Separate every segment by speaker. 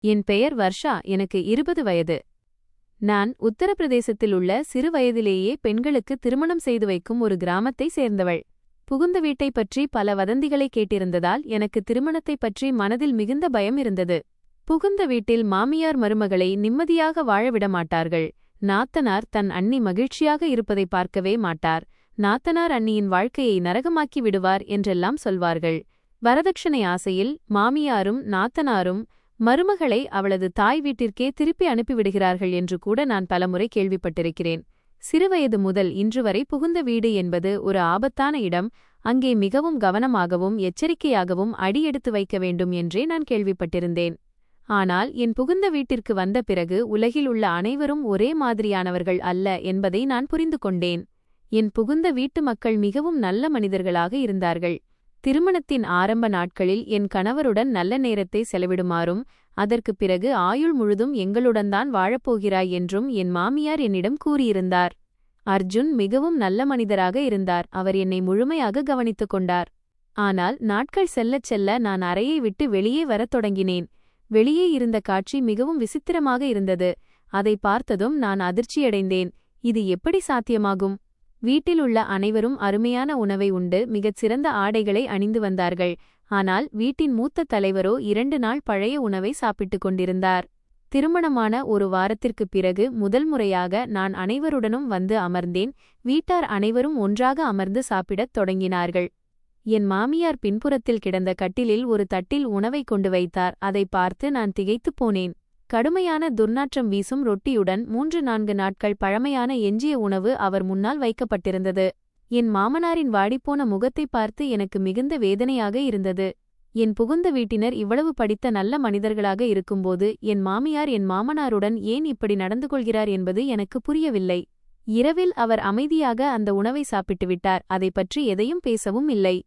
Speaker 1: என் பெயர் வர்ஷா. எனக்கு 20 வயது. நான் உத்தரப்பிரதேசத்தில் உள்ள சிறு வயதிலேயே பெண்களுக்கு திருமணம் செய்து வைக்கும் ஒரு கிராமத்தை சேர்ந்தவள். புகுந்த வீட்டை பற்றி பல வதந்திகளை கேட்டிருந்ததால் எனக்கு திருமணத்தை பற்றி மனதில் மிகுந்த பயம் இருந்தது. புகுந்த வீட்டில் மாமியார் மருமகளை நிம்மதியாக வாழவிட மாட்டார்கள். நாத்தனார் தன் அண்ணி மகிழ்ச்சியாக இருப்பதை பார்க்கவே மாட்டார். நாத்தனார் அண்ணியின் வாழ்க்கையை நரகமாக்கி விடுவார் என்றெல்லாம் சொல்வார்கள். வரதட்சணை ஆசையில் மாமியாரும் நாத்தனாரும் மருமகளை அவளது தாய் வீட்டிற்கே திருப்பி அனுப்பிவிடுகிறார்கள் என்று கூட நான் பலமுறை கேள்விப்பட்டிருக்கிறேன். சிறுவயது முதல் இன்று வரை புகுந்த வீடு என்பது ஒரு ஆபத்தான இடம். அங்கே மிகவும் கவனமாகவும் எச்சரிக்கையாகவும் அடியெடுத்து வைக்க வேண்டும் என்றே நான் கேள்விப்பட்டிருந்தேன். ஆனால் என் புகுந்த வீட்டிற்கு வந்த பிறகு உலகில் உள்ள அனைவரும் ஒரே மாதிரியானவர்கள் அல்ல என்பதை நான் புரிந்து கொண்டேன். என் புகுந்த வீட்டு மக்கள் மிகவும் நல்ல மனிதர்களாக இருந்தார்கள். திருமணத்தின் ஆரம்ப நாட்களில் என் கணவருடன் நல்ல நேரத்தை செலவிடுமாறும் அதற்குப் பிறகு ஆயுள் முழுதும் எங்களுடன்தான் வாழப்போகிறாய் என்றும் என் மாமியார் என்னிடம் கூறியிருந்தார். அர்ஜுன் மிகவும் நல்ல மனிதராக இருந்தார். அவர் என்னை முழுமையாக கவனித்துக் கொண்டார். ஆனால் நாட்கள் செல்லச் செல்ல நான் அறையை விட்டு வெளியே வரத் தொடங்கினேன். வெளியே இருந்த காட்சி மிகவும் விசித்திரமாக இருந்தது. அதை பார்த்ததும் நான் அதிர்ச்சியடைந்தேன். இது எப்படி சாத்தியமாகும்? வீட்டில் உள்ள அனைவரும் அருமையான உணவை உண்டு மிகச் சிறந்த ஆடைகளை அணிந்து வந்தார்கள். ஆனால் வீட்டின் மூத்த தலைவரோ 2 நாள் பழைய உணவை சாப்பிட்டுக் கொண்டிருந்தார். திருமணமான ஒரு வாரத்திற்குப் பிறகு முதல் முறையாக நான் அனைவருடனும் வந்து அமர்ந்தேன். வீட்டார் அனைவரும் ஒன்றாக அமர்ந்து சாப்பிடத் தொடங்கினார்கள். என் மாமியார் பின்புறத்தில் கிடந்த கட்டிலில் ஒரு தட்டில் உணவை கொண்டு வைத்தார். அதை பார்த்து நான் திகைத்துப் போனேன். கடுமையான துர்நாற்றம் வீசும் ரொட்டியுடன் 3-4 நாட்கள் பழமையான எஞ்சிய உணவு அவர் முன்னால் வைக்கப்பட்டிருந்தது. என் மாமனாரின் வாடிப்போன முகத்தை பார்த்து எனக்கு மிகுந்த வேதனையாக இருந்தது. என் புகுந்த வீட்டினர் இவ்வளவு படித்த நல்ல மனிதர்களாக இருக்கும்போது என் மாமியார் என் மாமனாருடன் ஏன் இப்படி நடந்து கொள்கிறார் என்பது எனக்கு புரியவில்லை. இரவில் அவர் அமைதியாக அந்த உணவை சாப்பிட்டுவிட்டார். அதை பற்றி எதையும் பேசவும் இல்லை.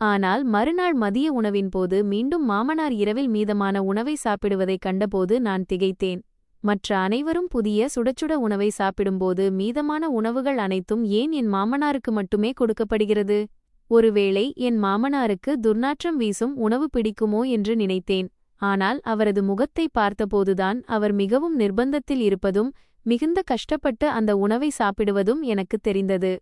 Speaker 1: ஆனால் மறுநாள் மதிய உணவின் போது மீண்டும் மாமனார் இரவில் மீதமான உணவை சாப்பிடுவதைக் கண்டபோது நான் திகைத்தேன். மற்ற அனைவரும் புதிய சுடச்சுட உணவை சாப்பிடும்போது மீதமான உணவுகள் அனைத்தும் ஏன் என் மாமனாருக்கு மட்டுமே கொடுக்கப்படுகிறது? ஒருவேளை என் மாமனாருக்கு துர்நாற்றம் வீசும் உணவு பிடிக்குமோ என்று நினைத்தேன். ஆனால் அவரது முகத்தை பார்த்தபோதுதான் அவர் மிகவும் நிர்பந்தத்தில் இருப்பதும் மிகுந்த கஷ்டப்பட்டு அந்த உணவை சாப்பிடுவதும் எனக்குத் தெரிந்தது.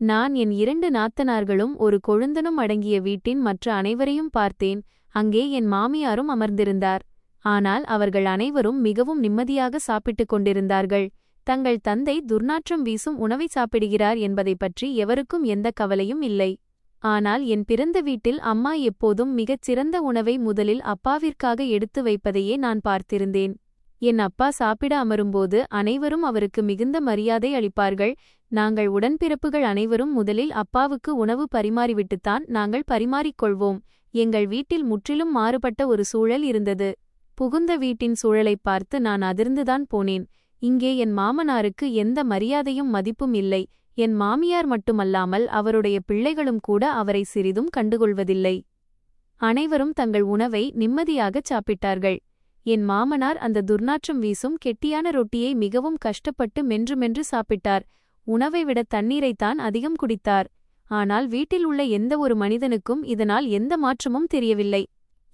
Speaker 1: நான் என் 2 நாத்தனார்களும் ஒரு கொழுந்தனும் அடங்கிய வீட்டின் மற்ற அனைவரையும் பார்த்தேன். அங்கே என் மாமியாரும் அமர்ந்திருந்தார். ஆனால் அவர்கள் அனைவரும் மிகவும் நிம்மதியாக சாப்பிட்டுக் கொண்டிருந்தார்கள். தங்கள் தந்தை துர்நாற்றம் வீசும் உணவை சாப்பிடுகிறார் என்பதைப் பற்றி எவருக்கும் எந்த கவலையும் இல்லை. ஆனால் என் பிறந்த வீட்டில் அம்மா எப்போதும் மிகச் சிறந்த உணவை முதலில் அப்பாவிற்காக எடுத்து வைப்பதையே நான் பார்த்திருந்தேன். என் அப்பா சாப்பிட அமரும்போது அனைவரும் அவருக்கு மிகுந்த மரியாதை அளிப்பார்கள். நாங்கள் உடன்பிறப்புகள் அனைவரும் முதலில் அப்பாவுக்கு உணவு பரிமாறிவிட்டுத்தான் நாங்கள் பரிமாறிக்கொள்வோம். எங்கள் வீட்டில் முற்றிலும் மாறுபட்ட ஒரு சூழல் இருந்தது. புகுந்த வீட்டின் சூழலைப் பார்த்து நான் அதிர்ந்துதான் போனேன். இங்கே என் மாமனாருக்கு எந்த மரியாதையும் மதிப்பும் இல்லை. என் மாமியார் மட்டுமல்லாமல் அவருடைய பிள்ளைகளும் கூட அவரை சிறிதும் கண்டுகொள்வதில்லை. அனைவரும் தங்கள் உணவை நிம்மதியாகச் சாப்பிட்டார்கள். என் மாமனார் அந்த துர்நாற்றம் வீசும் கெட்டியான ரொட்டியை மிகவும் கஷ்டப்பட்டு மென்று சாப்பிட்டார். உணவை விட தண்ணீரைத்தான் அதிகம் குடித்தார். ஆனால் வீட்டில் உள்ள எந்த ஒரு மனிதனுக்கும் இதனால் எந்த மாற்றமும் தெரியவில்லை.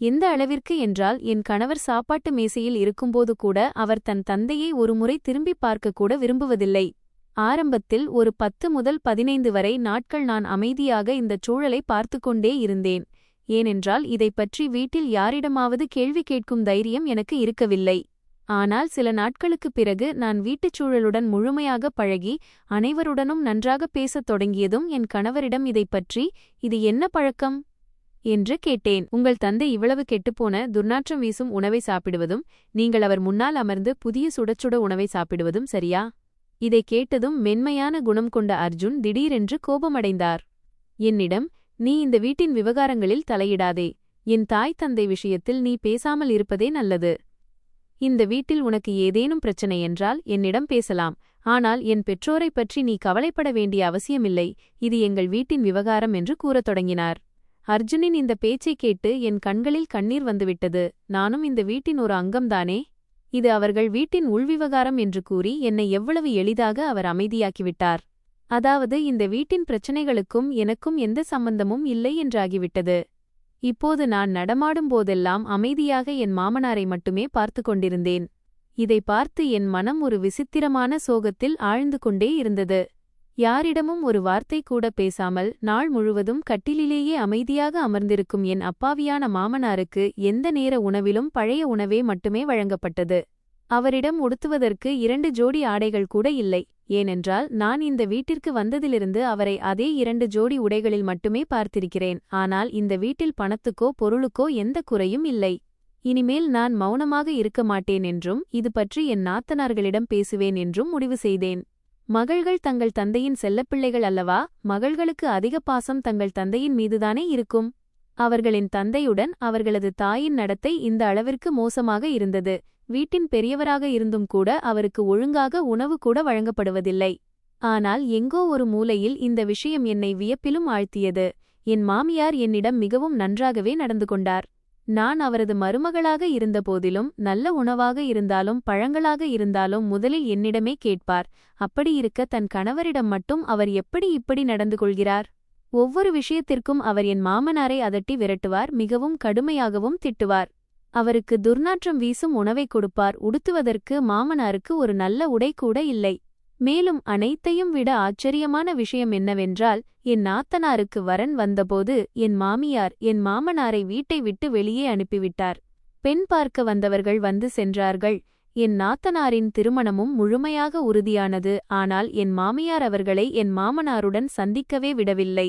Speaker 1: எந்த அளவிற்கு என்றால் என் கணவர் சாப்பாட்டு மேசையில் இருக்கும்போது கூட அவர் தன் தந்தையை ஒருமுறை திரும்பி பார்க்க கூட விரும்புவதில்லை. ஆரம்பத்தில் ஒரு 10 முதல் 15 வரை நாட்கள் நான் அமைதியாக இந்தச் சூழலை பார்த்துக்கொண்டே இருந்தேன். ஏனென்றால் இதைப் பற்றி வீட்டில் யாரிடமாவது கேள்வி கேட்கும் தைரியம் எனக்கு இருக்கவில்லை. ஆனால் சில நாட்களுக்குப் பிறகு நான் வீட்டுச் சூழலுடன் முழுமையாக பழகி அனைவருடனும் நன்றாக பேசத் தொடங்கியதும் என் கணவரிடம் இதைப் பற்றி இது என்ன பழக்கம் என்று கேட்டேன். உங்கள் தந்தை இவ்வளவு கெட்டுப்போன துர்நாற்றம் வீசும் உணவை சாப்பிடுவதும் நீங்கள் அவர் முன்னால் அமர்ந்து புதிய சுடச்சுட உணவை சாப்பிடுவதும் சரியா? இதை கேட்டதும் மென்மையான குணம் கொண்ட அர்ஜுன் திடீரென்று கோபமடைந்தார். என்னிடம், நீ இந்த வீட்டின் விவகாரங்களில் தலையிடாதே. என் தாய் தந்தை விஷயத்தில் நீ பேசாமல் இருப்பதே நல்லது. இந்த வீட்டில் உனக்கு ஏதேனும் பிரச்சனை என்றால் என்னிடம் பேசலாம். ஆனால் என் பெற்றோரைப் பற்றி நீ கவலைப்பட வேண்டிய அவசியமில்லை. இது எங்கள் வீட்டின் விவகாரம் என்று கூறத் தொடங்கினார். அர்ஜுனின் இந்த பேச்சைக் கேட்டு என் கண்களில் கண்ணீர் வந்துவிட்டது. நானும் இந்த வீட்டின் ஒரு அங்கம்தானே. இது அவர்கள் வீட்டின் உள்விவகாரம் என்று கூறி என்னை எவ்வளவு எளிதாக அவர் அமைதியாக்கிவிட்டார். அதாவது இந்த வீட்டின் பிரச்சனைகளுக்கும் எனக்கும் எந்த சம்பந்தமும் இல்லை என்றாகிவிட்டது. இப்போது நான் நடமாடும் போதெல்லாம் அமைதியாக என் மாமனாரை மட்டுமே பார்த்து கொண்டிருந்தேன். இதை பார்த்து என் மனம் ஒரு விசித்திரமான சோகத்தில் ஆழ்ந்து கொண்டே இருந்தது. யாரிடமும் ஒரு வார்த்தை கூட பேசாமல் நாள் முழுவதும் கட்டிலிலேயே அமைதியாக அமர்ந்திருக்கும் என் அப்பாவியான மாமனாருக்கு எந்த நேர உணவிலும் பழைய உணவே மட்டுமே வழங்கப்பட்டது. அவரிடம் உடுத்துவதற்கு 2 ஜோடி ஆடைகள் கூட இல்லை. ஏனென்றால் நான் இந்த வீட்டிற்கு வந்ததிலிருந்து அவரை அதே 2 ஜோடி உடைகளில் மட்டுமே பார்த்திருக்கிறேன். ஆனால் இந்த வீட்டில் பணத்துக்கோ பொருளுக்கோ எந்த குறையும் இல்லை. இனிமேல் நான் மௌனமாக இருக்க மாட்டேன் என்றும் இது பற்றி என் நாத்தனார்களிடம் பேசுவேன் என்றும் முடிவு செய்தேன். மகள்கள் தங்கள் தந்தையின் செல்லப்பிள்ளைகள் அல்லவா? மகள்களுக்கு அதிக பாசம் தங்கள் தந்தையின் மீதுதானே இருக்கும். அவர்களின் தந்தையுடன் அவர்களது தாயின் நடத்தை இந்த அளவிற்கு மோசமாக இருந்தது. வீட்டின் பெரியவராக இருந்தும் கூட அவருக்கு ஒழுங்காக உணவு கூட வழங்கப்படுவதில்லை. ஆனால் எங்கோ ஒரு மூலையில் இந்த விஷயம் என்னை வியப்பிலும் ஆழ்த்தியது. என் மாமியார் என்னிடம் மிகவும் நன்றாகவே நடந்து கொண்டார். நான் அவரது மருமகளாக இருந்தபோதிலும் நல்ல உணவாக இருந்தாலும் பழங்களாக இருந்தாலும் முதலில் என்னிடமே கேட்பார். அப்படியிருக்க தன் கணவரிடம் மட்டும் அவர் எப்படி இப்படி நடந்து கொள்கிறார்? ஒவ்வொரு விஷயத்திற்கும் அவர் என் மாமனாரை அதட்டி விரட்டுவார். மிகவும் கடுமையாகவும் திட்டுவார். அவருக்கு துர்நாற்றம் வீசும் உணவை கொடுப்பார். உடுத்துவதற்கு மாமனாருக்கு ஒரு நல்ல உடை கூட இல்லை. மேலும் அனைத்தையும் விட ஆச்சரியமான விஷயம் என்னவென்றால், என் நாத்தனாருக்கு வரன் வந்தபோது என் மாமியார் என் மாமனாரை வீட்டை விட்டு வெளியே அனுப்பிவிட்டார். பெண் பார்க்க வந்தவர்கள் வந்து சென்றார்கள். என் நாத்தனாரின் திருமணமும் முழுமையாக உறுதியானது. ஆனால் என் மாமியார் அவர்களை என் மாமனாருடன் சந்திக்கவே விடவில்லை.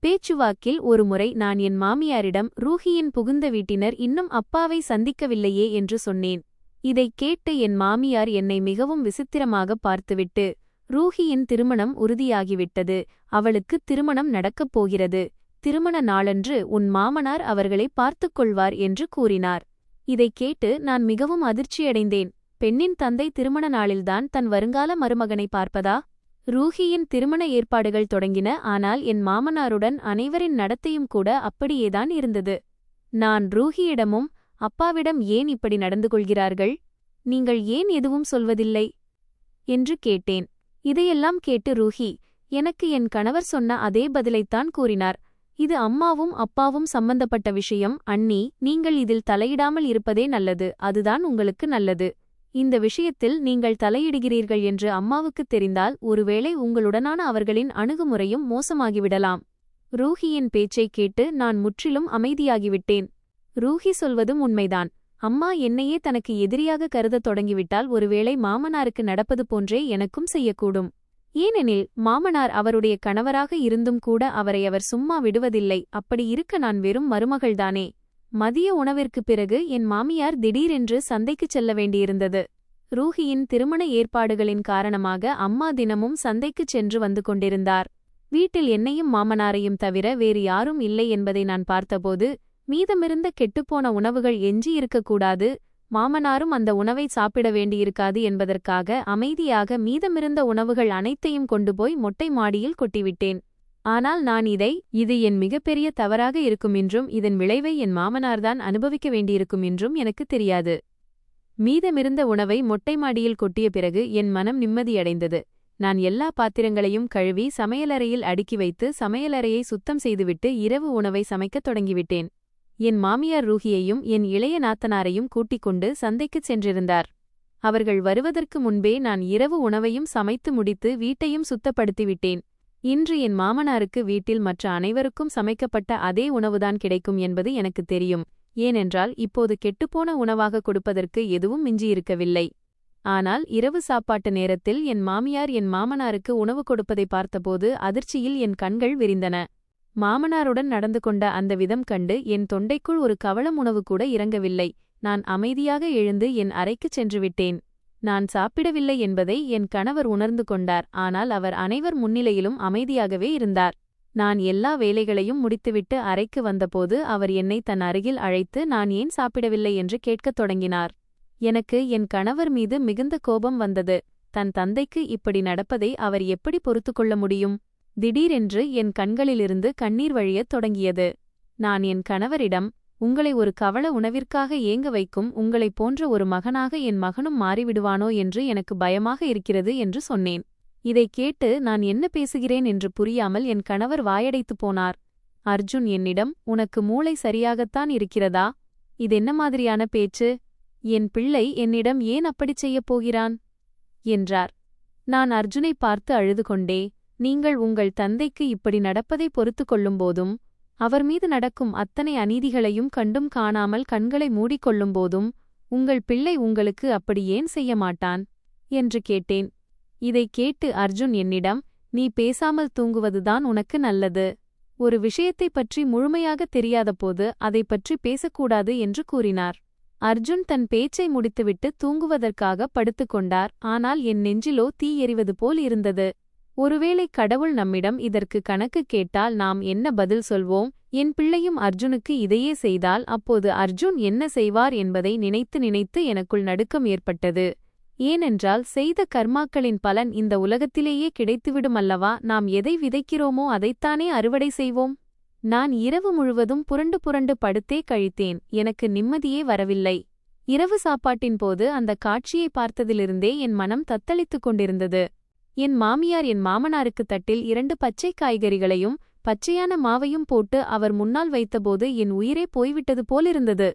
Speaker 1: பேச்சுவாக்கில் ஒருமுறை நான் என் மாமியாரிடம், ரூஹியின் புகுந்த வீட்டினர் இன்னும் அப்பாவை சந்திக்கவில்லையே என்று சொன்னேன். இதைக் கேட்டு என் மாமியார் என்னை மிகவும் விசித்திரமாக பார்த்துவிட்டு, ரூஹியின் திருமணம் உறுதியாகிவிட்டது. அவளுக்கு திருமணம் நடக்கப் போகிறது. திருமண நாளன்று உன் மாமனார் அவர்களை பார்த்துக் கொள்வார் என்று கூறினார். இதைக் கேட்டு நான் மிகவும் அதிர்ச்சியடைந்தேன். பெண்ணின் தந்தை திருமண நாளில்தான் தன் வருங்கால மருமகனை பார்ப்பதா? ரூஹியின் திருமண ஏற்பாடுகள் தொடங்கின. ஆனால் என் மாமனாருடன் அனைவரின் நடத்தையும் கூட அப்படியேதான் இருந்தது. நான் ரூஹியிடமும், அப்பாவிடம் ஏன் இப்படி நடந்து கொள்கிறார்கள்? நீங்கள் ஏன் எதுவும் சொல்வதில்லை என்று கேட்டேன். இதையெல்லாம் கேட்டு ரூஹி எனக்கு என் கணவர் சொன்ன அதே பதிலைத்தான் கூறினார். இது அம்மாவும் அப்பாவும் சம்பந்தப்பட்ட விஷயம். அண்ணி, நீங்கள் இதில் தலையிடாமல் இருப்பதே நல்லது. அதுதான் உங்களுக்கு நல்லது. இந்த விஷயத்தில் நீங்கள் தலையிடுகிறீர்கள் என்று அம்மாவுக்குத் தெரிந்தால் ஒருவேளை உங்களுடனான அவர்களின் அணுகுமுறையும் மோசமாகிவிடலாம். ரூஹியின் பேச்சைக் கேட்டு நான் முற்றிலும் அமைதியாகிவிட்டேன். ரூஹி சொல்வதும் உண்மைதான். அம்மா என்னையே தனக்கு எதிரியாக கருதத் தொடங்கிவிட்டால் ஒருவேளை மாமனாருக்கு நடப்பது போன்றே எனக்கும் செய்யக்கூடும். ஏனெனில் மாமனார் அவருடைய கணவராக இருந்தும் கூட அவரை அவர் சும்மா விடுவதில்லை. அப்படி இருக்க நான் வெறும் மருமகள்தானே. மதிய உணவிற்குப் பிறகு என் மாமியார் திடீரென்று சந்தைக்குச் செல்ல வேண்டியிருந்தது. ரூஹியின் திருமண ஏற்பாடுகளின் காரணமாக அம்மா தினமும் சந்தைக்குச் சென்று வந்து கொண்டிருந்தார். வீட்டில் என்னையும் மாமனாரையும் தவிர வேறு யாரும் இல்லை என்பதை நான் பார்த்தபோது, மீதமிருந்த கெட்டுப்போன உணவுகள் எஞ்சியிருக்கக்கூடாது, மாமனாரும் அந்த உணவை சாப்பிட வேண்டியிருக்காது என்பதற்காக அமைதியாக மீதமிருந்த உணவுகள் அனைத்தையும் கொண்டுபோய் மொட்டை மாடியில் கொட்டிவிட்டேன். ஆனால் நான் இது என் மிகப்பெரிய தவறாக இருக்குமென்றும் இதன் விளைவை என் மாமனார்தான் அனுபவிக்க வேண்டியிருக்கும் என்றும் எனக்கு தெரியாது. மீதமிருந்த உணவை மொட்டை மாடியில் கொட்டிய பிறகு என் மனம் நிம்மதியடைந்தது. நான் எல்லா பாத்திரங்களையும் கழுவி சமையலறையில் அடுக்கி வைத்து சமையலறையை சுத்தம் செய்துவிட்டு இரவு உணவை சமைக்கத் தொடங்கிவிட்டேன். என் மாமியார் ரூஹியையும் என் இளைய நாத்தனாரையும் கூட்டிக் கொண்டு சந்தைக்குச் சென்றிருந்தார். அவர்கள் வருவதற்கு முன்பே நான் இரவு உணவையும் சமைத்து முடித்து வீட்டையும் சுத்தப்படுத்திவிட்டேன். இன்று என் மாமனாருக்கு வீட்டில் மற்ற அனைவருக்கும் சமைக்கப்பட்ட அதே உணவுதான் கிடைக்கும் என்பது எனக்கு தெரியும். ஏனென்றால் இப்போது கெட்டுப்போன உணவாக கொடுப்பதற்கு எதுவும் மிஞ்சியிருக்கவில்லை. ஆனால் இரவு சாப்பாட்டு நேரத்தில் என் மாமியார் என் மாமனாருக்கு உணவு கொடுப்பதை பார்த்தபோது அதிர்ச்சியில் என் கண்கள் விரிந்தன. மாமனாருடன் நடந்து கொண்ட அந்த விதம் கண்டு என் தொண்டைக்குள் ஒரு கவளம் உணவு கூட இறங்கவில்லை. நான் அமைதியாக எழுந்து என் அறைக்குச் சென்றுவிட்டேன். நான் சாப்பிடவில்லை என்பதை என் கணவர் உணர்ந்து கொண்டார். ஆனால் அவர் அனைவர் முன்னிலையிலும் அமைதியாகவே இருந்தார். நான் எல்லா வேலைகளையும் முடித்துவிட்டு அறைக்கு வந்தபோது அவர் என்னை தன் அருகில் அழைத்து நான் ஏன் சாப்பிடவில்லை என்று கேட்கத் தொடங்கினார். எனக்கு என் கணவர் மீது மிகுந்த கோபம் வந்தது. தன் தந்தைக்கு இப்படி நடப்பதை அவர் எப்படி பொறுத்துக்கொள்ள முடியும்? திடீரென்று என் கண்களிலிருந்து கண்ணீர் வழியத் தொடங்கியது. நான் என் கணவரிடம், உங்களை ஒரு கவள உணவிற்காக ஏங்க வைக்கும் உங்களைப் போன்ற ஒரு மகனாக என் மகனும் மாறிவிடுவானோ என்று எனக்கு பயமாக இருக்கிறது என்று சொன்னேன். இதைக் கேட்டு நான் என்ன பேசுகிறேன் என்று புரியாமல் என் கணவர் வாயடைத்துப் போனார். அர்ஜுன் என்னிடம், உனக்கு மூளை சரியாகத்தான் இருக்கிறதா? இதென்ன மாதிரியான பேச்சு? என் பிள்ளை என்னிடம் ஏன் அப்படிச் செய்யப் போகிறான் என்றார். நான் அர்ஜுனை பார்த்து அழுது கொண்டே, நீங்கள் உங்கள் தந்தைக்கு இப்படி நடப்பதை பொறுத்து கொள்ளும்போதும், அவர் மீது நடக்கும் அத்தனை அநீதிகளையும் கண்டும் காணாமல் கண்களை மூடிக்கொள்ளும்போதும், உங்கள் பிள்ளை உங்களுக்கு அப்படி ஏன் செய்ய மாட்டான் என்று கேட்டேன். இதைக் கேட்டு அர்ஜுன் என்னிடம், நீ பேசாமல் தூங்குவதுதான் உனக்கு நல்லது. ஒரு விஷயத்தைப் பற்றி முழுமையாகத் தெரியாதபோது அதைப் பற்றி பேசக்கூடாது என்று கூறினார். அர்ஜுன் தன் பேச்சை முடித்துவிட்டு தூங்குவதற்காக படுத்துக்கொண்டார். ஆனால் என் நெஞ்சிலோ தீ எரிவது போல் இருந்தது. ஒருவேளை கடவுள் நம்மிடம் இதற்கு கணக்கு கேட்டால் நாம் என்ன பதில் சொல்வோம்? என் பிள்ளையும் அர்ஜுனுக்கு இதையே செய்தால் அப்போது அர்ஜுன் என்ன செய்வார் என்பதை நினைத்து நினைத்து எனக்குள் நடுக்கம் ஏற்பட்டது. ஏனென்றால் செய்த கர்மாக்களின் பலன் இந்த உலகத்திலேயே கிடைத்துவிடுமல்லவா? நாம் எதை விதைக்கிறோமோ அதைத்தானே அறுவடை செய்வோம். நான் இரவு முழுவதும் புரண்டு புரண்டு படுத்தே கழித்தேன். எனக்கு நிம்மதியே வரவில்லை. இரவு சாப்பாட்டின் போது அந்த காட்சியை பார்த்ததிலிருந்தே என் மனம் தத்தளித்துக் கொண்டிருந்தது. என் மாமியார் என் மாமனாருக்கு தட்டில் 2 பச்சை காய்கறிகளையும் பச்சையான மாவையும் போட்டு அவர் முன்னால் வைத்தபோது என் உயிரே போய்விட்டது போலிருந்தது.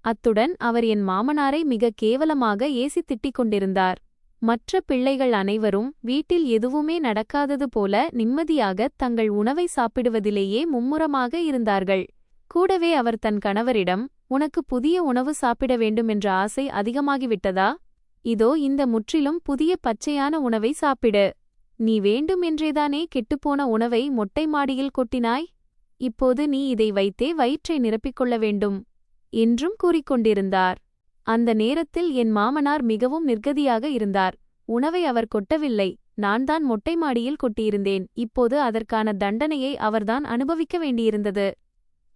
Speaker 1: அத்துடன் அவர் என் மாமனாரை மிக கேவலமாக ஏசி திட்டிக் கொண்டிருந்தார். மற்ற பிள்ளைகள் அனைவரும் வீட்டில் எதுவுமே நடக்காதது போல நிம்மதியாக தங்கள் உணவை சாப்பிடுவதிலேயே மும்முரமாக இருந்தார்கள். கூடவே அவர் தன் கணவரிடம், உனக்கு புதிய உணவு சாப்பிட வேண்டுமென்ற ஆசை அதிகமாகிவிட்டதா? இதோ இந்த முற்றிலும் புதிய பச்சையான உணவை சாப்பிடு. நீ வேண்டுமென்றேதானே கெட்டுப்போன உணவை மொட்டை மாடியில் கொட்டினாய்? இப்போது நீ இதை வைத்தே வயிற்றை நிரப்பிக்கொள்ள வேண்டும் என்றும் கூறிக்கொண்டிருந்தார். அந்த நேரத்தில் என் மாமனார் மிகவும் நிர்கதியாக இருந்தார். உணவை அவர் கொட்டவில்லை, நான்தான் மொட்டை மாடியில் கொட்டியிருந்தேன். இப்போது அதற்கான தண்டனையை அவர்தான் அனுபவிக்க வேண்டியிருந்தது.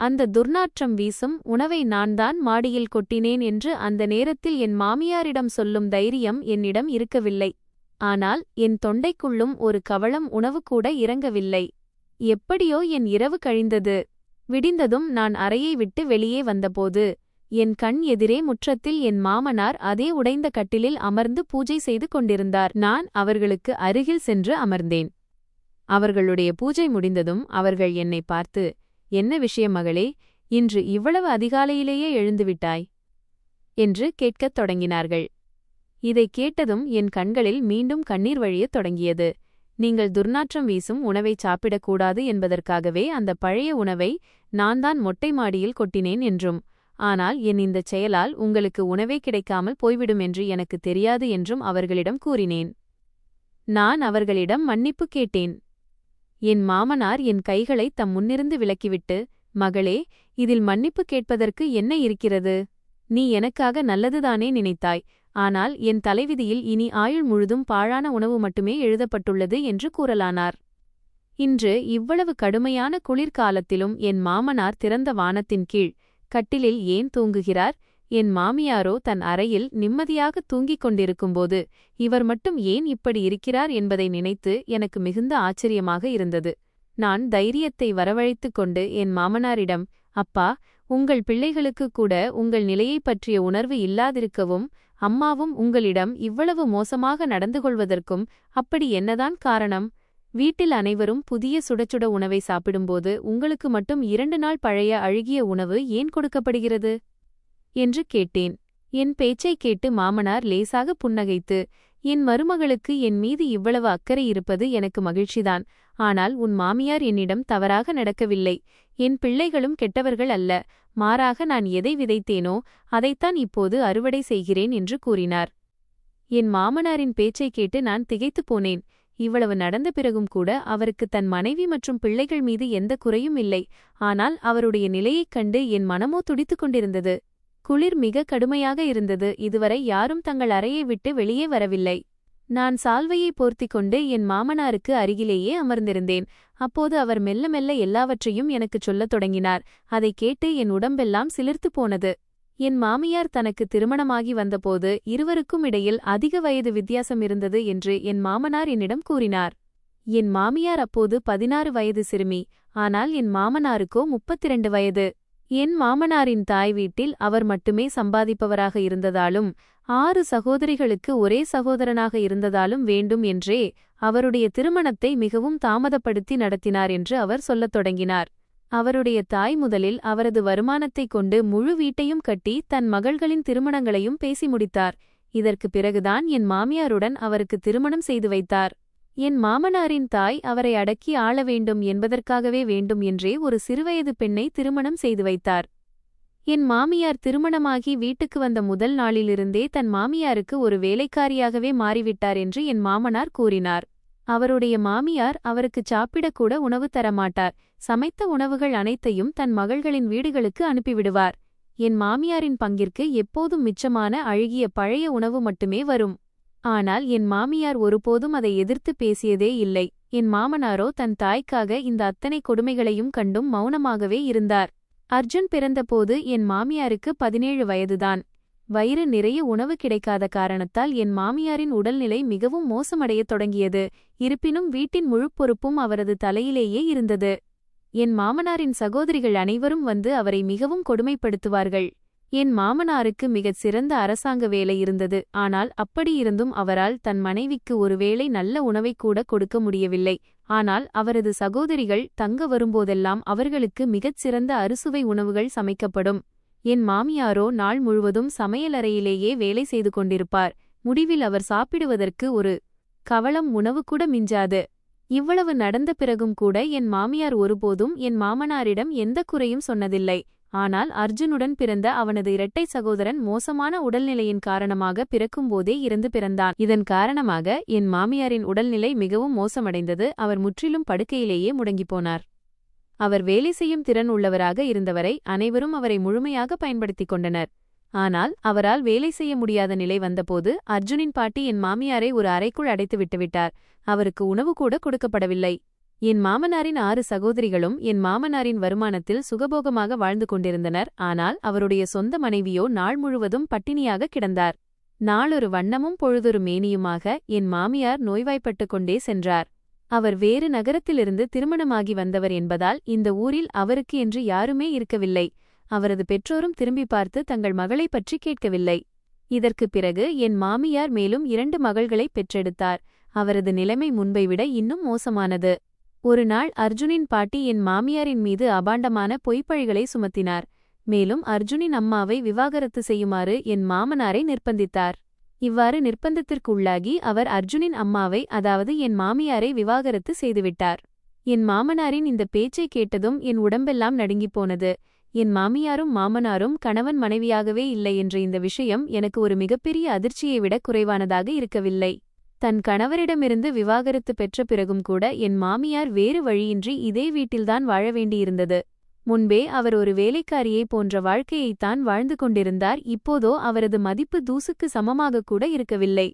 Speaker 1: அந்த துர்நாற்றம் வீசும் உணவை நான்தான் மாடியில் கொட்டினேன் என்று அந்த நேரத்தில் என் மாமியாரிடம் சொல்லும் தைரியம் என்னிடம் இருக்கவில்லை. ஆனால் என் தொண்டைக்குள்ளும் ஒரு கவளம் உணவு கூட இறங்கவில்லை. எப்படியோ என் இரவு கழிந்தது. விடிந்ததும் நான் அறையை விட்டு வெளியே வந்தபோது என் கண் எதிரே முற்றத்தில் என் மாமனார் அதே உடைந்த கட்டிலில் அமர்ந்து பூஜை செய்து கொண்டிருந்தார். நான் அவர்களுக்கு அருகில் சென்று அமர்ந்தேன். அவர்களுடைய பூஜை முடிந்ததும் அவர்கள் என்னை பார்த்து, என்ன விஷயம் மகளே, இன்று இவ்வளவு அதிகாலையிலேயே எழுந்துவிட்டாய் என்று கேட்கத் தொடங்கினார்கள். இதைக் கேட்டதும் என் கண்களில் மீண்டும் கண்ணீர் வழியத் தொடங்கியது. நீங்கள் துர்நாற்றம் வீசும் உணவை சாப்பிடக்கூடாது என்பதற்காகவே அந்த பழைய உணவை நான்தான் மொட்டை மாடியில் கொட்டினேன் என்றும், ஆனால் என் இந்தச் செயலால் உங்களுக்கு உணவே கிடைக்காமல் போய்விடும் என்று எனக்கு தெரியாது என்றும் அவர்களிடம் கூறினேன். நான் அவர்களிடம் மன்னிப்பு கேட்டேன். என் மாமனார் என் கைகளை தம் முன்னிருந்து விலக்கிவிட்டு, மகளே, இதில் மன்னிப்பு கேட்பதற்கு என்ன இருக்கிறது? நீ எனக்காக நல்லதுதானே நினைத்தாய். ஆனால் என் தலைவிதியில் இனி ஆயுள் முழுதும் பாழான உணவு மட்டுமே எழுதப்பட்டுள்ளது என்று கூறலானார். இன்று இவ்வளவு கடுமையான குளிர்காலத்திலும் என் மாமனார் திறந்த வானத்தின் கீழ் கட்டிலில் ஏன் தூங்குகிறார்? என் மாமியாரோ தன் அறையில் நிம்மதியாக தூங்கிக் கொண்டிருக்கும்போது இவர் மட்டும் ஏன் இப்படி இருக்கிறார் என்பதை நினைத்து எனக்கு மிகுந்த ஆச்சரியமாக இருந்தது. நான் தைரியத்தை வரவழைத்துக் கொண்டு என் மாமனாரிடம், அப்பா, உங்கள் பிள்ளைகளுக்கு கூட உங்கள் நிலையைப் பற்றிய உணர்வு இல்லாதிருக்கவும் அம்மாவும் உங்களிடம் இவ்வளவு மோசமாக நடந்து கொள்வதற்கும் அப்படி என்னதான் காரணம்? வீட்டில் அனைவரும் புதிய சுடச்சுட உணவை சாப்பிடும்போது உங்களுக்கு மட்டும் 2 நாள் பழைய அழுகிய உணவு ஏன் கொடுக்கப்படுகிறது என்று கேட்டேன். என் பேச்சைக் கேட்டு மாமனார் லேசாக புன்னகைத்து, என் மருமகளுக்கு என் மீது இவ்வளவு அக்கறை இருப்பது எனக்கு மகிழ்ச்சிதான். ஆனால் உன் மாமியார் என்னிடம் தவறாக நடக்கவில்லை. என் பிள்ளைகளும் கெட்டவர்கள் அல்ல. மாறாக நான் எதை விதைத்தேனோ அதைத்தான் இப்போது அறுவடை செய்கிறேன் என்று கூறினார். என் மாமனாரின் பேச்சைக் கேட்டு நான் திகைத்துப் போனேன். இவ்வளவு நடந்த பிறகும் கூட அவருக்கு தன் மனைவி மற்றும் பிள்ளைகள் மீது எந்த குறையும் இல்லை. ஆனால் அவருடைய நிலையைக் கண்டு என் மனமோ துடித்துக் கொண்டிருந்தது. குளிர் மிக கடுமையாக இருந்தது. இதுவரை யாரும் தங்கள் அறையை விட்டு வெளியே வரவில்லை. நான் சால்வையை போர்த்திக் கொண்டு என் மாமனாருக்கு அருகிலேயே அமர்ந்திருந்தேன். அப்போது அவர் மெல்ல மெல்ல எல்லாவற்றையும் எனக்குச் சொல்லத் தொடங்கினார். அதைக் கேட்டு என் உடம்பெல்லாம் சிலிர்த்துப் போனது. என் மாமியார் தனக்கு திருமணமாகி வந்தபோது இருவருக்கும் இடையில் அதிக வயது வித்தியாசம் இருந்தது என்று என் மாமனார் என்னிடம் கூறினார். என் மாமியார் அப்போது 16 வயது சிறுமி. ஆனால் என் மாமனாருக்கோ 32 வயது. என் மாமனாரின் தாய் வீட்டில் அவர் மட்டுமே சம்பாதிப்பவராக இருந்ததாலும் 6 சகோதரிகளுக்கு ஒரே சகோதரனாக இருந்ததாலும் வேண்டும் என்றே அவருடைய திருமணத்தை மிகவும் தாமதப்படுத்தி நடத்தினார் என்று அவர் சொல்லத் தொடங்கினார். அவருடைய தாய் முதலில் அவரது வருமானத்தைக் கொண்டு முழு வீட்டையும் கட்டி தன் மகள்களின் திருமணங்களையும் பேசி முடித்தார். இதற்குப் பிறகுதான் என் மாமியாருடன் அவருக்கு திருமணம் செய்து வைத்தார். என் மாமனாரின் தாய் அவரை அடக்கி ஆள வேண்டும் என்பதற்காகவே வேண்டும் என்றே ஒரு சிறுவயது பெண்ணை திருமணம் செய்து வைத்தார். என் மாமியார் திருமணமாகி வீட்டுக்கு வந்த முதல் நாளிலிருந்தே தன் மாமியாருக்கு ஒரு வேலைக்காரியாகவே மாறிவிட்டார் என்று என் மாமனார் கூறினார். அவருடைய மாமியார் அவருக்குச் சாப்பிடக்கூட உணவு தரமாட்டார். சமைத்த உணவுகள் அனைத்தையும் தன் மகள்களின் வீடுகளுக்கு அனுப்பிவிடுவார். என் மாமியாரின் பங்கிற்கு எப்போதும் மிச்சமான அழுகிய பழைய உணவு மட்டுமே வரும். ஆனால் என் மாமியார் ஒருபோதும் அதை எதிர்த்து பேசியதே இல்லை. என் மாமனாரோ தன் தாய்க்காக இந்த அத்தனை கொடுமைகளையும் கண்டும் மௌனமாகவே இருந்தார். அர்ஜுன் பிறந்தபோது என் மாமியாருக்கு 17 வயதுதான். வயிறு நிறைய உணவு கிடைக்காத காரணத்தால் என் மாமியாரின் உடல்நிலை மிகவும் மோசமடையத் தொடங்கியது. இருப்பினும் வீட்டின் முழு பொறுப்பும் அவரது தலையிலேயே இருந்தது. என் மாமனாரின் சகோதரிகள் அனைவரும் வந்து அவரை மிகவும் கொடுமைப்படுத்துவார்கள். என் மாமனாருக்கு மிகச் சிறந்த அரசாங்க வேலை இருந்தது. ஆனால் அப்படியிருந்தும் அவரால் தன் மனைவிக்கு ஒருவேளை நல்ல உணவைக் கூட கொடுக்க முடியவில்லை. ஆனால் அவரது சகோதரிகள் தங்க வரும்போதெல்லாம் அவர்களுக்கு மிகச் சிறந்த அறுசுவை உணவுகள் சமைக்கப்படும். என் மாமியாரோ நாள் முழுவதும் சமையலறையிலேயே வேலை செய்து கொண்டிருப்பார். முடிவில் அவர் சாப்பிடுவதற்கு ஒரு கவளம் உணவு கூட மிஞ்சாது. இவ்வளவு நடந்த பிறகும் கூட என் மாமியார் ஒருபோதும் என் மாமனாரிடம் எந்த குறையும் சொன்னதில்லை. ஆனால் அர்ஜுனுடன் பிறந்த அவனது இரட்டை சகோதரன் மோசமான உடல்நிலையின் காரணமாக பிறக்கும்போதே இறந்து பிறந்தான். இதன் காரணமாக என் மாமியாரின் உடல்நிலை மிகவும் மோசமடைந்தது. அவர் முற்றிலும் படுக்கையிலேயே முடங்கிப்போனார். அவர் வேலை செய்யும் திறன் உள்ளவராக இருந்தவரை அனைவரும் அவரை முழுமையாக பயன்படுத்திக் கொண்டனர். ஆனால் அவரால் வேலை செய்ய முடியாத நிலை வந்தபோது அர்ஜுனின் பாட்டி என் மாமியாரை ஒரு அறைக்குள் அடைத்து விட்டுவிட்டார். அவருக்கு உணவு கூட கொடுக்கப்படவில்லை. என் மாமனாரின் 6 சகோதரிகளும் என் மாமனாரின் வருமானத்தில் சுகபோகமாக வாழ்ந்து கொண்டிருந்தனர். ஆனால் அவருடைய சொந்த மனைவியோ நாள் முழுவதும் பட்டினியாக கிடந்தார். நாளொரு வண்ணமும் பொழுதொரு மேனியுமாக என் மாமியார் நோய்வாய்ப்பட்டுக் கொண்டே சென்றார். அவர் வேறு நகரத்திலிருந்து திருமணமாகி வந்தவர் என்பதால் இந்த ஊரில் அவருக்கு என்று யாருமே இருக்கவில்லை. அவரது பெற்றோரும் திரும்பி பார்த்து தங்கள் மகளைப் பற்றி கேட்கவில்லை. இதற்குப் பிறகு என் மாமியார் மேலும் 2 மகள்களை பெற்றெடுத்தார். அவரது நிலைமை முன்பை விட இன்னும் மோசமானது. ஒரு நாள் அர்ஜுனின் பாட்டி என் மாமியாரின் மீது அபாண்டமான பொய்ப்பழிகளை சுமத்தினார். மேலும் அர்ஜுனின் அம்மாவை விவாகரத்து செய்யுமாறு என் மாமனாரை நிர்பந்தித்தார். இவ்வாறு நிர்பந்தத்திற்கு உள்ளாகி அவர் அர்ஜுனின் அம்மாவை, அதாவது என் மாமியாரை விவாகரத்து செய்துவிட்டார். என் மாமனாரின் இந்த பேச்சை கேட்டதும் என் உடம்பெல்லாம் நடுங்கிப் போனது. என் மாமியாரும் மாமனாரும் கணவன் மனைவியாகவே இல்லை என்ற இந்த விஷயம் எனக்கு ஒரு மிகப்பெரிய அதிர்ச்சியை விட குறைவானதாக இருக்கவில்லை. தன் கணவரிடமிருந்து விவாகரத்து பெற்ற பிறகும் கூட என் மாமியார் வேறு வழியின்றி இதே வீட்டில்தான் வாழ வேண்டியிருந்தது. முன்பே அவர் ஒரு வேலைக்காரியை போன்ற வாழ்க்கையைத்தான் வாழ்ந்து கொண்டிருந்தார். இப்போதோ அவரது மதிப்பு தூசுக்கு சமமாக கூட இருக்கவில்லை.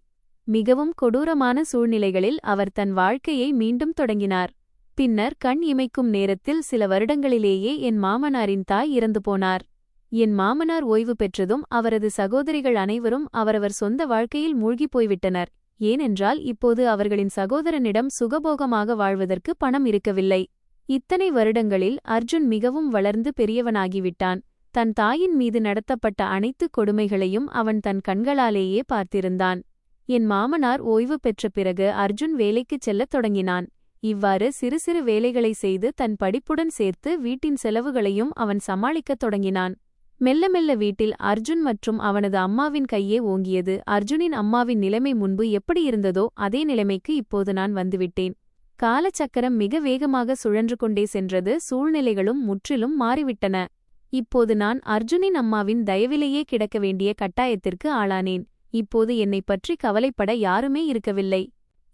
Speaker 1: மிகவும் கொடூரமான சூழ்நிலைகளில் அவர் தன் வாழ்க்கையை மீண்டும் தொடங்கினார். பின்னர் கண் இமைக்கும் நேரத்தில் சில வருடங்களிலேயே என் மாமனாரின் தாய் இறந்து போனார். என் மாமனார் ஓய்வு பெற்றதும் அவரது சகோதரிகள் அனைவரும் அவரவர் சொந்த வாழ்க்கையில் மூழ்கிப் போய்விட்டனர். ஏனென்றால் இப்போது அவர்களின் சகோதரனிடம் சுகபோகமாக வாழ்வதற்கு பணம் இருக்கவில்லை. இத்தனை வருடங்களில் அர்ஜுன் மிகவும் வளர்ந்து பெரியவனாகிவிட்டான். தன் தாயின் மீது நடத்தப்பட்ட அனைத்து கொடுமைகளையும் அவன் தன் கண்களாலேயே பார்த்திருந்தான். என் மாமனார் ஓய்வு பெற்ற பிறகு அர்ஜுன் வேலைக்குச் செல்லத் தொடங்கினான். இவ்வாறு சிறு சிறு வேலைகளை செய்து தன் படிப்புடன் சேர்த்து வீட்டின் செலவுகளையும் அவன் சமாளிக்கத் தொடங்கினான். மெல்ல மெல்ல வீட்டில் அர்ஜுன் மற்றும் அவனது அம்மாவின் கையே ஓங்கியது. அர்ஜுனின் அம்மாவின் நிலைமை முன்பு எப்படி இருந்ததோ அதே நிலைமைக்கு இப்போது நான் வந்துவிட்டேன். காலச்சக்கரம் மிக வேகமாக சுழன்று கொண்டே சென்றது. சூழ்நிலைகளும் முற்றிலும் மாறிவிட்டன. இப்போது நான் அர்ஜுனின் அம்மாவின் தயவிலேயே கிடக்க வேண்டிய கட்டாயத்திற்கு ஆளானேன். இப்போது என்னைப் பற்றி கவலைப்பட யாருமே இருக்கவில்லை.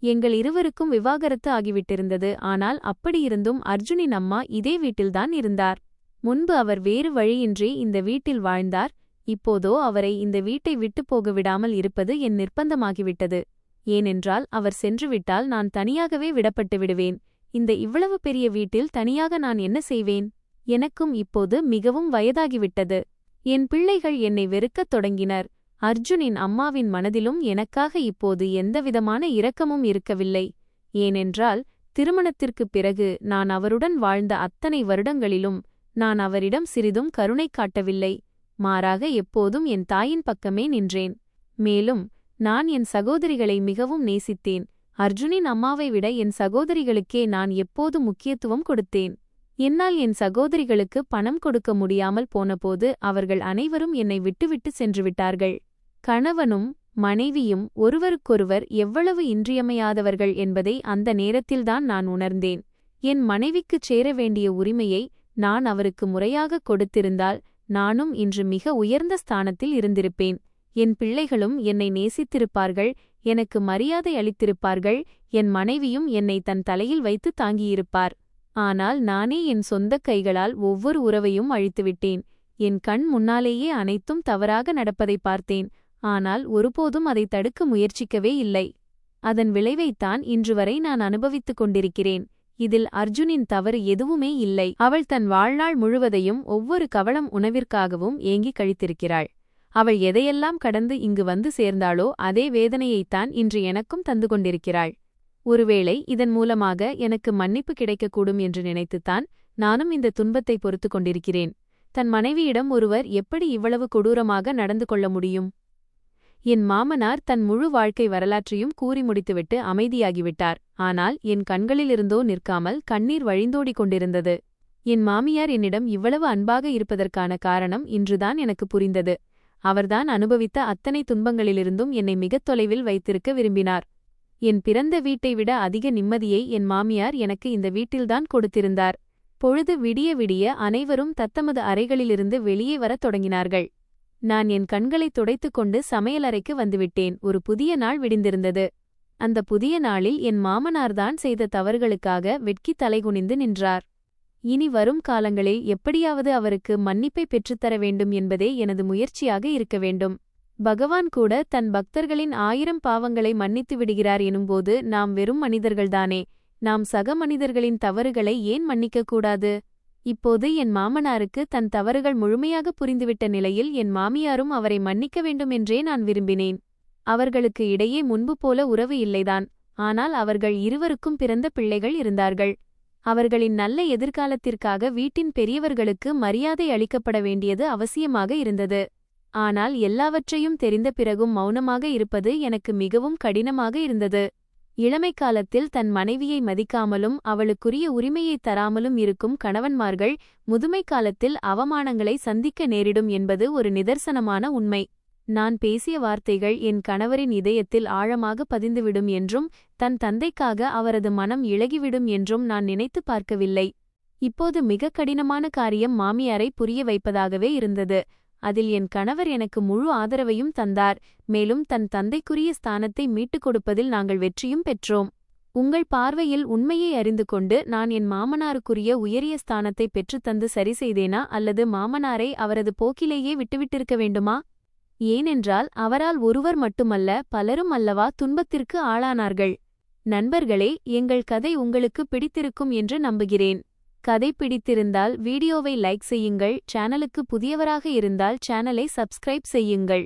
Speaker 1: எங்கள் இருவருக்கும் விவாகரத்து ஆகிவிட்டிருந்தது. ஆனால் அப்படியிருந்தும் அர்ஜுனின் அம்மா இதே வீட்டில்தான் இருந்தார். முன்பு அவர் வேறு வழியின்றி இந்த வீட்டில் வாழ்ந்தார். இப்போதோ அவரை இந்த வீட்டை விட்டுப் போக விடாமல் இருப்பது என் நிர்பந்தமாகிவிட்டது. ஏனென்றால் அவர் சென்றுவிட்டால் நான் தனியாகவே விடப்பட்டு விடுவேன். இந்த இவ்வளவு பெரிய வீட்டில் தனியாக நான் என்ன செய்வேன்? எனக்கும் இப்போது மிகவும் வயதாகிவிட்டது. என் பிள்ளைகள் என்னை வெறுக்கத் தொடங்கினர். அர்ஜுனின் அம்மாவின் மனதிலும் எனக்காக இப்போது எந்தவிதமான இரக்கமும் இருக்கவில்லை. ஏனென்றால் திருமணத்திற்குப் பிறகு நான் அவருடன் வாழ்ந்த அத்தனை வருடங்களிலும் நான் அவரிடம் சிறிதும் கருணை காட்டவில்லை. மாறாக எப்போதும் என் தாயின் பக்கமே நின்றேன். மேலும் நான் என் சகோதரிகளை மிகவும் நேசித்தேன். அர்ஜுனின் அம்மாவை விட என் சகோதரிகளுக்கே நான் எப்போது முக்கியத்துவம் கொடுத்தேன். என்னால் என் சகோதரிகளுக்கு பணம் கொடுக்க முடியாமல் போனபோது அவர்கள் அனைவரும் என்னை விட்டுவிட்டு சென்றுவிட்டார்கள். கணவனும் மனைவியும் ஒருவருக்கொருவர் எவ்வளவு இன்றியமையாதவர்கள் என்பதை அந்த நேரத்தில்தான் நான் உணர்ந்தேன். என் மனைவிக்குச் சேர வேண்டிய உரிமையை நான் அவருக்கு முறையாக கொடுத்திருந்தால் நானும் இன்று மிக உயர்ந்த ஸ்தானத்தில் இருந்திருப்பேன். என் பிள்ளைகளும் என்னை நேசித்திருப்பார்கள், எனக்கு மரியாதை அளித்திருப்பார்கள், என் மனைவியும் என்னை தன் தலையில் வைத்து தாங்கியிருப்பார். ஆனால் நானே என் சொந்தக் கைகளால் ஒவ்வொரு உறவையும் அழித்துவிட்டேன். என் கண் முன்னாலேயே அனைத்தும் தவறாக நடப்பதை பார்த்தேன். ஆனால் ஒருபோதும் அதை தடுக்க முயற்சிக்கவே இல்லை. அதன் விளைவைத்தான் இன்று வரை நான் அனுபவித்துக் கொண்டிருக்கிறேன். இதில் அர்ஜுனின் தவறு எதுவுமே இல்லை. அவள் தன் வாழ்நாள் முழுவதையும் ஒவ்வொரு கவளம் உணவிற்காகவும் ஏங்கிக் கழித்திருக்கிறாள். அவள் எதையெல்லாம் கடந்து இங்கு வந்து சேர்ந்தாளோ அதே வேதனையைத்தான் இன்று எனக்கும் தந்து கொண்டிருக்கிறாள். ஒருவேளை இதன் மூலமாக எனக்கு மன்னிப்பு கிடைக்கக்கூடும் என்று நினைத்துத்தான் நானும் இந்த துன்பத்தை பொறுத்து கொண்டிருக்கிறேன். தன் மனைவியிடம் ஒருவர் எப்படி இவ்வளவு கொடூரமாக நடந்து கொள்ள முடியும்? என் மாமனார் தன் முழு வாழ்க்கை வரலாற்றையும் கூறி முடித்துவிட்டு அமைதியாகிவிட்டார். ஆனால் என் கண்களிலிருந்தோ நிற்காமல் கண்ணீர் வழிந்தோடிக் கொண்டிருந்தது. என் மாமியார் என்னிடம் இவ்வளவு அன்பாக இருப்பதற்கான காரணம் இன்றுதான் எனக்கு புரிந்தது. அவர்தான் அனுபவித்த அத்தனை துன்பங்களிலிருந்தும் என்னை மிகத் தொலைவில் வைத்திருக்க விரும்பினார். என் பிறந்த வீட்டை விட அதிக நிம்மதியை என் மாமியார் எனக்கு இந்த வீட்டில்தான் கொடுத்திருந்தார். பொழுது விடிய விடிய அனைவரும் தத்தமது அறைகளிலிருந்து வெளியே வரத் தொடங்கினார்கள். நான் என் கண்களைத் துடைத்துக் கொண்டு சமையலறைக்கு வந்துவிட்டேன். ஒரு புதிய நாள் விடிந்திருந்தது. அந்த புதிய நாளில் என் மாமனார்தான் செய்த தவறுகளுக்காக வெட்கி தலைகுனிந்து நின்றார். இனி வரும் காலங்களில் எப்படியாவது அவருக்கு மன்னிப்பை பெற்றுத்தர வேண்டும் என்பதே எனது முயற்சியாக இருக்க வேண்டும். பகவான் கூட தன் பக்தர்களின் 1000 பாவங்களை மன்னித்து விடுகிறார் எனும்போது நாம் வெறும் மனிதர்கள்தானே. நாம் சக மனிதர்களின் தவறுகளை ஏன் மன்னிக்கக்கூடாது? இப்போது என் மாமனாருக்கு தன் தவறுகள் முழுமையாக புரிந்துவிட்ட நிலையில் என் மாமியாரும் அவரை மன்னிக்க வேண்டும் என்றே நான் விரும்பினேன். அவர்களுக்கு இடையே முன்பு போல உறவு இல்லைதான். ஆனால் அவர்கள் இருவருக்கும் பிறந்த பிள்ளைகள் இருந்தார்கள். அவர்களின் நல்ல எதிர்காலத்திற்காக வீட்டின் பெரியவர்களுக்கு மரியாதை அளிக்கப்பட வேண்டியது அவசியமாக இருந்தது. ஆனால் எல்லாவற்றையும் தெரிந்த பிறகும் மௌனமாக இருப்பது எனக்கு மிகவும் கடினமாக இருந்தது. இளமை காலத்தில் தன் மனைவியை மதிக்காமலும் அவளுக்குரிய உரிமையைத் தராமலும் இருக்கும் கணவன்மார்கள் முதுமை காலத்தில் அவமானங்களை சந்திக்க நேரிடும் என்பது ஒரு நிதர்சனமான உண்மை. நான் பேசிய வார்த்தைகள் என் கணவரின் இதயத்தில் ஆழமாக பதிந்துவிடும் என்றும் தன் தந்தைக்காக அவரது மனம் இளகிவிடும் என்றும் நான் நினைத்து பார்க்கவில்லை. இப்போது மிக கடினமான காரியம் மாமியாரை புரிய வைப்பதாகவே இருந்தது. அதில் என் கணவர் எனக்கு முழு ஆதரவையும் தந்தார். மேலும் தன் தந்தைக்குரிய ஸ்தானத்தை மீட்டுக் கொடுப்பதில் நாங்கள் வெற்றியும் பெற்றோம். உங்கள் பார்வையில் உண்மையை அறிந்து கொண்டு நான் என் மாமனாருக்குரிய உயரிய ஸ்தானத்தை பெற்றுத்தந்து சரி செய்தேனா அல்லது மாமனாரை அவரது போக்கிலேயே விட்டுவிட்டிருக்க வேண்டுமா? ஏனென்றால் அவரால் ஒருவர் மட்டுமல்ல பலரும் அல்லவா துன்பத்திற்கு ஆளானார்கள். நண்பர்களே, எங்கள் கதை உங்களுக்கு பிடித்திருக்கும் என்று நம்புகிறேன். கதை பிடித்திருந்தால் வீடியோவை லைக் செய்யுங்கள். சேனலுக்கு புதியவராக இருந்தால் சேனலை சப்ஸ்கிரைப் செய்யுங்கள்.